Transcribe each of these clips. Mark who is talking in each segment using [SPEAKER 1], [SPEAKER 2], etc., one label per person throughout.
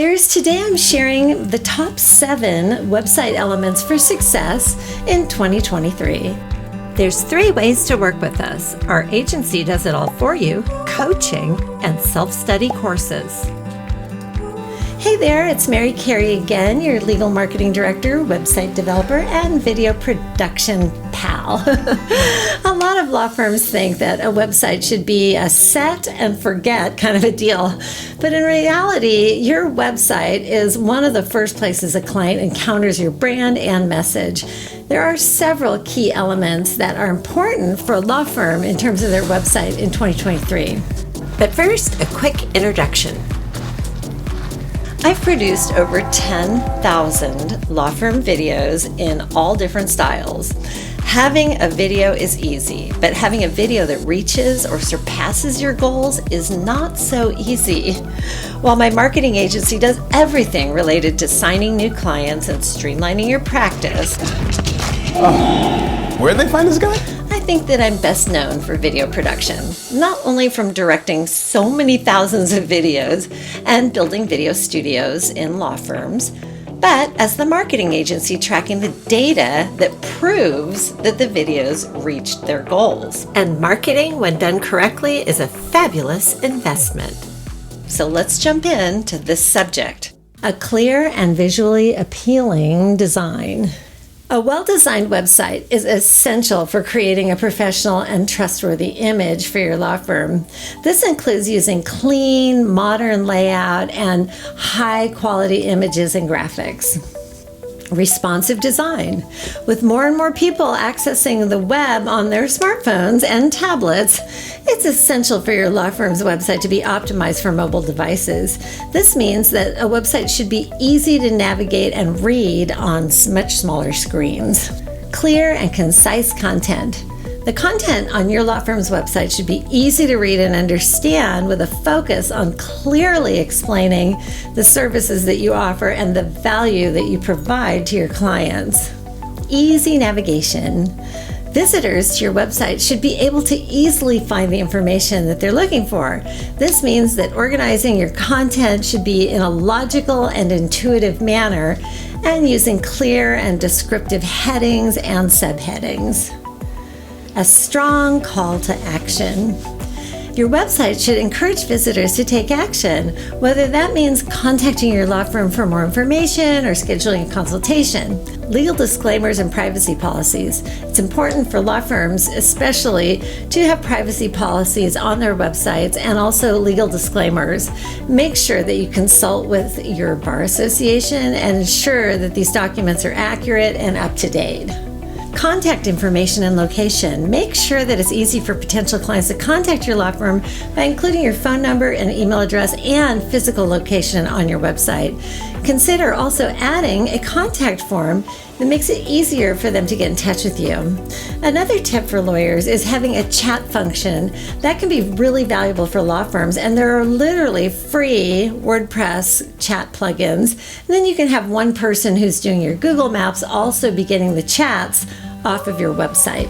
[SPEAKER 1] lawyers, today I'm sharing the top 7 website elements for success in 2023. There's 3 ways to work with us. Our agency does it all for you, coaching, and self-study courses. Hey there, it's Mary Cary again, your legal marketing director, website developer, and video production pal. A lot of law firms think that a website should be a set and forget kind of a deal. But in reality, your website is one of the first places a client encounters your brand and message. There are several key elements that are important for a law firm in terms of their website in 2023. But first, a quick introduction. I've produced over 10,000 law firm videos in all different styles. Having a video is easy, but having a video that reaches or surpasses your goals is not so easy. While my marketing agency does everything related to signing new clients and streamlining your practice,
[SPEAKER 2] where'd they find this guy?
[SPEAKER 1] I think that I'm best known for video production, not only from directing so many thousands of videos and building video studios in law firms, but as the marketing agency tracking the data that proves that the videos reached their goals. And marketing, when done correctly, is a fabulous investment. So let's jump into this subject. A clear and visually appealing design. A well-designed website is essential for creating a professional and trustworthy image for your law firm. This includes using clean, modern layout and high-quality images and graphics. Responsive design. With more and more people accessing the web on their smartphones and tablets, it's essential for your law firm's website to be optimized for mobile devices. This means that a website should be easy to navigate and read on much smaller screens. Clear and concise content. The content on your law firm's website should be easy to read and understand, with a focus on clearly explaining the services that you offer and the value that you provide to your clients. Easy navigation. Visitors to your website should be able to easily find the information that they're looking for. This means that organizing your content should be in a logical and intuitive manner and using clear and descriptive headings and subheadings. A strong call to action. Your website should encourage visitors to take action, whether that means contacting your law firm for more information or scheduling a consultation. Legal disclaimers and privacy policies. It's important for law firms, especially, to have privacy policies on their websites and also legal disclaimers. Make sure that you consult with your bar association and ensure that these documents are accurate and up to date. Contact information and location. Make sure that it's easy for potential clients to contact your law firm by including your phone number and email address and physical location on your website. Consider also adding a contact form that makes it easier for them to get in touch with you. Another tip for lawyers is having a chat function. That can be really valuable for law firms, and there are literally free WordPress chat plugins. And then you can have one person who's doing your Google Maps also be getting the chats off of your website.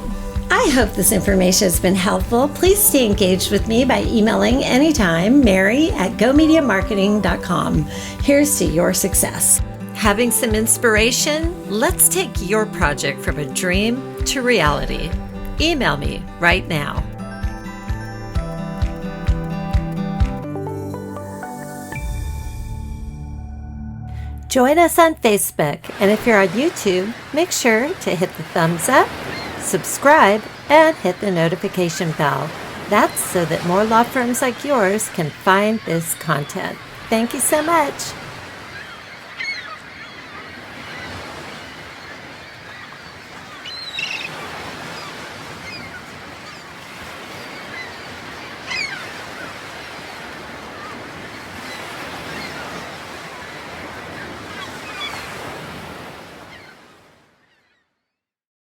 [SPEAKER 1] I hope this information has been helpful. Please stay engaged with me by emailing anytime, mary@GoMediaMarketing.com. Here's to your success. Having some inspiration? Let's take your project from a dream to reality. Email me right now. Join us on Facebook, and if you're on YouTube, make sure to hit the thumbs up, subscribe, and hit the notification bell. That's so that more law firms like yours can find this content. Thank you so much.